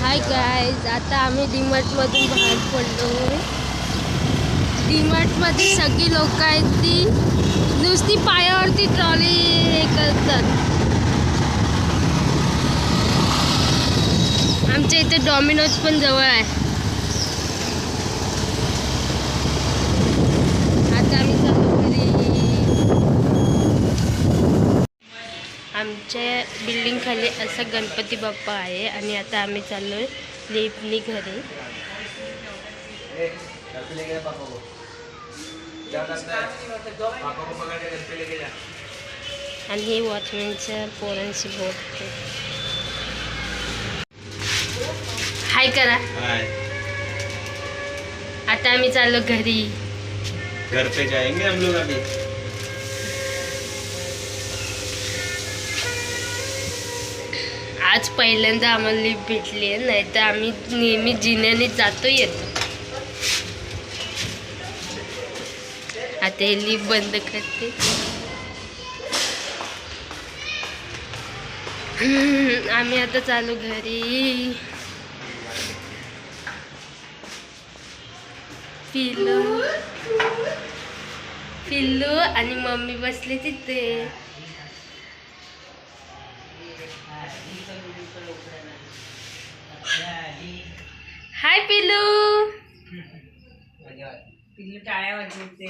Hi guys, आता आम्ही डीमार्टमधून बाहेर पडलो. डीमार्टमध्ये सगळी लोक आहेत ती नुसती पायावरती ट्रॉली हे करतात. आमच्या इथे डॉमिनोज पण जवळ आहे. आता आम्ही चाललो घरी. आमच्या बिल्डिंग खाली असा गणपती बाप्पा आहे आणि आता आम्ही चाललोय लिफ्टनी घरी. आणि हे वॉचमॅनच्या पोरांशी बोलते. हाय करा. आता आम्ही चाललो घरी. घर पे जाएंगे हम लोग अभी. आज पहिल्यांदा आम्हाला लिफ्ट भेटली आहे, नाही तर आम्ही नेहमी जिन्याने जातो येतो. आता हे लिफ्ट बंद करते. आम्ही आता चालू घरी. पिल्लू आणि मम्मी बसले तिथे. हाय पिल्लू. पिल्लू टाळ्या वाजवते.